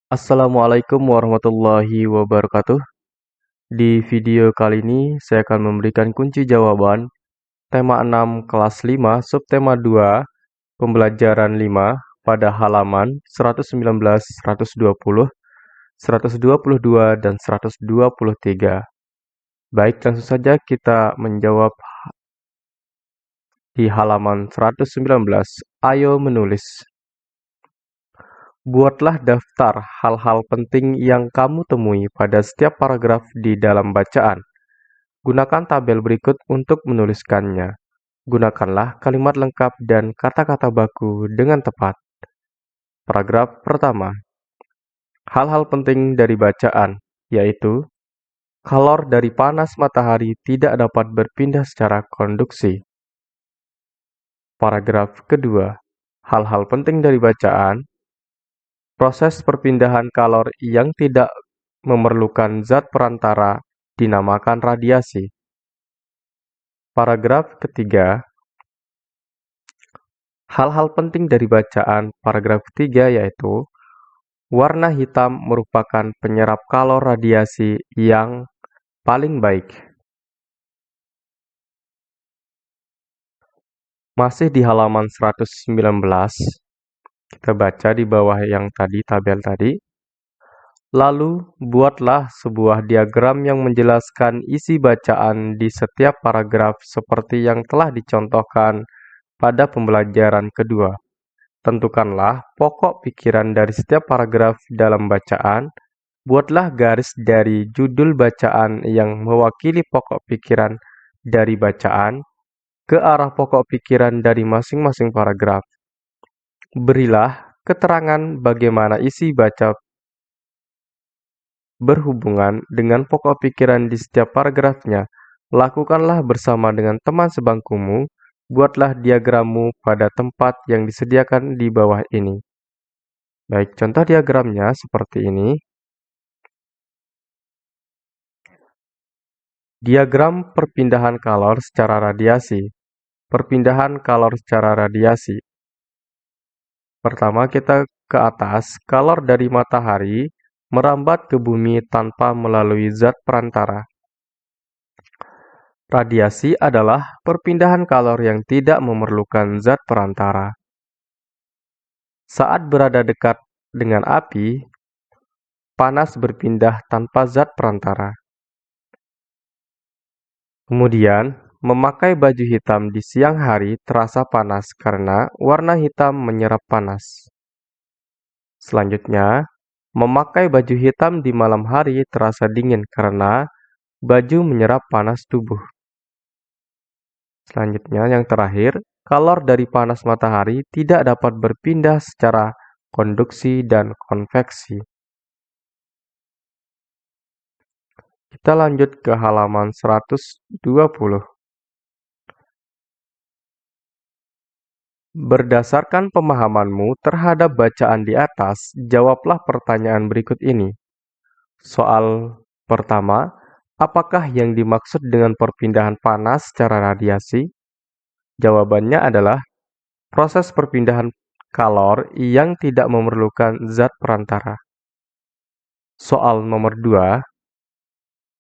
Assalamualaikum warahmatullahi wabarakatuh. Di video kali ini saya akan memberikan kunci jawaban tema 6 kelas 5 subtema 2 pembelajaran 5 pada halaman 119, 120, 122, dan 123. Baik, langsung saja kita menjawab di halaman 119. Ayo menulis. Buatlah daftar hal-hal penting yang kamu temui pada setiap paragraf di dalam bacaan. Gunakan tabel berikut untuk menuliskannya. Gunakanlah kalimat lengkap dan kata-kata baku dengan tepat. Paragraf pertama. Hal-hal penting dari bacaan, yaitu kalor dari panas matahari tidak dapat berpindah secara konduksi. Paragraf kedua. Hal-hal penting dari bacaan, proses perpindahan kalor yang tidak memerlukan zat perantara dinamakan radiasi. Paragraf ketiga. Hal-hal penting dari bacaan paragraf ketiga yaitu warna hitam merupakan penyerap kalor radiasi yang paling baik. Masih di halaman 119, kita baca di bawah yang tadi, tabel tadi. Lalu, buatlah sebuah diagram yang menjelaskan isi bacaan di setiap paragraf seperti yang telah dicontohkan pada pembelajaran kedua. Tentukanlah pokok pikiran dari setiap paragraf dalam bacaan. Buatlah garis dari judul bacaan yang mewakili pokok pikiran dari bacaan ke arah pokok pikiran dari masing-masing paragraf. Berilah keterangan bagaimana isi baca berhubungan dengan pokok pikiran di setiap paragrafnya. Lakukanlah bersama dengan teman sebangkumu. Buatlah diagrammu pada tempat yang disediakan di bawah ini. Baik, contoh diagramnya seperti ini. Diagram perpindahan kalor secara radiasi. Perpindahan kalor secara radiasi. Pertama kita ke atas, kalor dari matahari merambat ke bumi tanpa melalui zat perantara. Radiasi adalah perpindahan kalor yang tidak memerlukan zat perantara. Saat berada dekat dengan api, panas berpindah tanpa zat perantara. Kemudian, memakai baju hitam di siang hari terasa panas karena warna hitam menyerap panas. Selanjutnya, memakai baju hitam di malam hari terasa dingin karena baju menyerap panas tubuh. Selanjutnya, yang terakhir, kalor dari panas matahari tidak dapat berpindah secara konduksi dan konveksi. Kita lanjut ke halaman 120. Berdasarkan pemahamanmu terhadap bacaan di atas, jawablah pertanyaan berikut ini. Soal pertama, apakah yang dimaksud dengan perpindahan panas secara radiasi? Jawabannya adalah proses perpindahan kalor yang tidak memerlukan zat perantara. Soal nomor 2,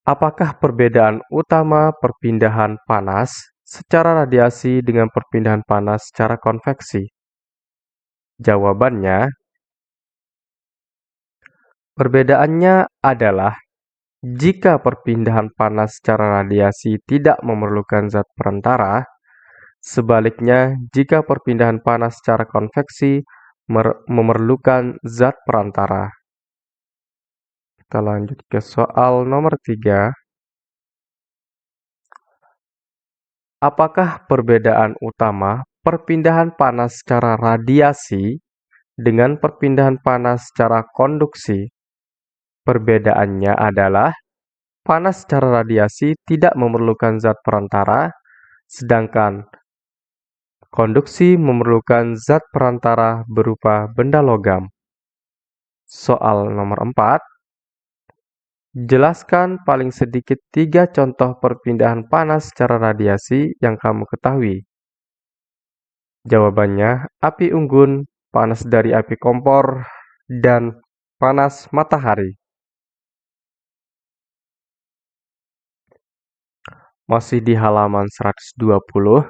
apakah perbedaan utama perpindahan panas secara radiasi dengan perpindahan panas secara konveksi? Jawabannya, perbedaannya adalah jika perpindahan panas secara radiasi tidak memerlukan zat perantara, sebaliknya jika perpindahan panas secara konveksi memerlukan zat perantara. Kita lanjut ke soal nomor 3. Apakah perbedaan utama perpindahan panas secara radiasi dengan perpindahan panas secara konduksi? Perbedaannya adalah panas secara radiasi tidak memerlukan zat perantara, sedangkan konduksi memerlukan zat perantara berupa benda logam. Soal nomor 4. Jelaskan paling sedikit 3 contoh perpindahan panas secara radiasi yang kamu ketahui. Jawabannya, api unggun, panas dari api kompor, dan panas matahari. Masih di halaman 120.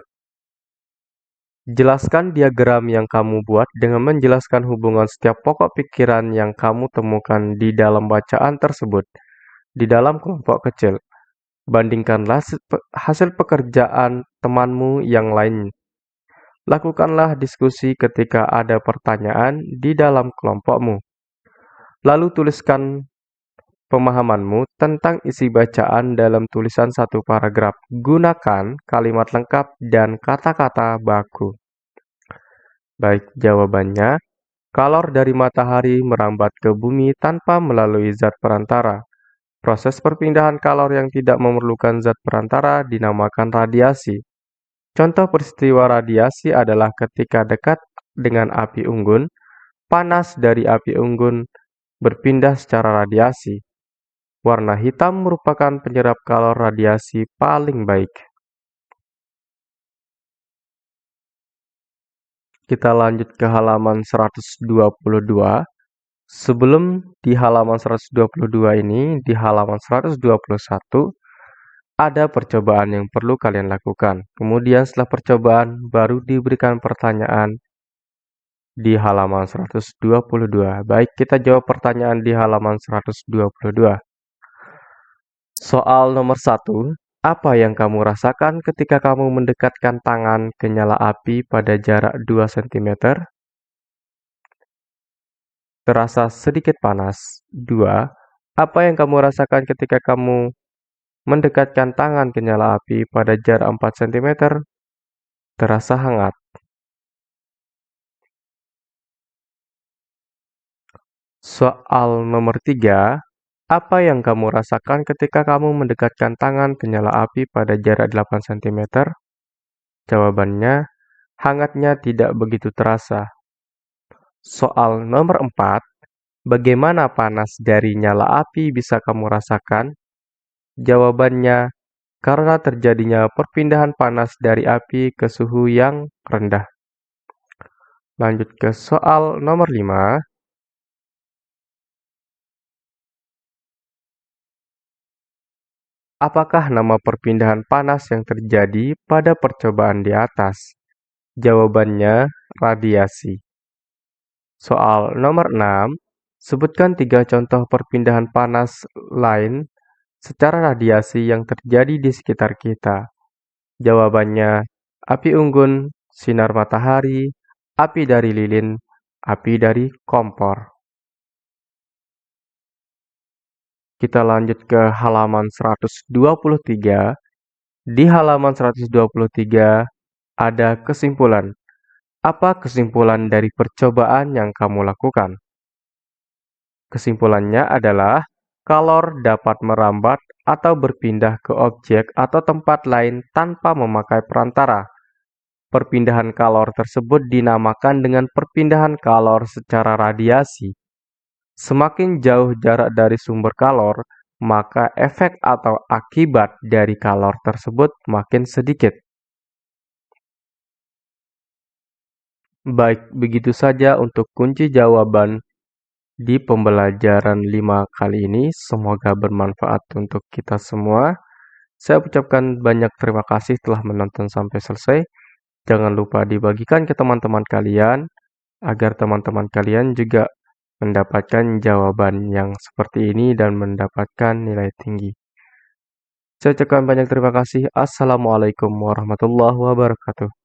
Jelaskan diagram yang kamu buat dengan menjelaskan hubungan setiap pokok pikiran yang kamu temukan di dalam bacaan tersebut di dalam kelompok kecil. Bandingkanlah hasil pekerjaan temanmu yang lain. Lakukanlah diskusi ketika ada pertanyaan di dalam kelompokmu. Lalu tuliskan pemahamanmu tentang isi bacaan dalam tulisan satu paragraf. Gunakan kalimat lengkap dan kata-kata baku. Baik, jawabannya, kalor dari matahari merambat ke bumi tanpa melalui zat perantara. Proses perpindahan kalor yang tidak memerlukan zat perantara dinamakan radiasi. Contoh peristiwa radiasi adalah ketika dekat dengan api unggun, panas dari api unggun berpindah secara radiasi. Warna hitam merupakan penyerap kalor radiasi paling baik. Kita lanjut ke halaman 122. Sebelum di halaman 122 ini, di halaman 121, ada percobaan yang perlu kalian lakukan. Kemudian setelah percobaan, baru diberikan pertanyaan di halaman 122. Baik, kita jawab pertanyaan di halaman 122. Soal nomor 1. Apa yang kamu rasakan ketika kamu mendekatkan tangan ke nyala api pada jarak 2 cm? Terasa sedikit panas. 2. Apa yang kamu rasakan ketika kamu mendekatkan tangan ke nyala api pada jarak 4 cm? Terasa hangat. Soal nomor 3. Apa yang kamu rasakan ketika kamu mendekatkan tangan ke nyala api pada jarak 8 cm? Jawabannya, hangatnya tidak begitu terasa. Soal nomor 4. Bagaimana panas dari nyala api bisa kamu rasakan? Jawabannya, karena terjadinya perpindahan panas dari api ke suhu yang rendah. Lanjut ke soal nomor 5. Apakah nama perpindahan panas yang terjadi pada percobaan di atas? Jawabannya, radiasi. Soal nomor 6. Sebutkan 3 contoh perpindahan panas lain secara radiasi yang terjadi di sekitar kita. Jawabannya, api unggun, sinar matahari, api dari lilin, api dari kompor. Kita lanjut ke halaman 123. Di halaman 123 ada kesimpulan. Apa kesimpulan dari percobaan yang kamu lakukan? Kesimpulannya adalah kalor dapat merambat atau berpindah ke objek atau tempat lain tanpa memakai perantara. Perpindahan kalor tersebut dinamakan dengan perpindahan kalor secara radiasi. Semakin jauh jarak dari sumber kalor, maka efek atau akibat dari kalor tersebut makin sedikit. Baik, begitu saja untuk kunci jawaban di pembelajaran 5 kali ini. Semoga bermanfaat untuk kita semua. Saya ucapkan banyak terima kasih telah menonton sampai selesai. Jangan lupa dibagikan ke teman-teman kalian, agar teman-teman kalian juga mendapatkan jawaban yang seperti ini dan mendapatkan nilai tinggi. Saya ucapkan banyak terima kasih. Assalamualaikum warahmatullahi wabarakatuh.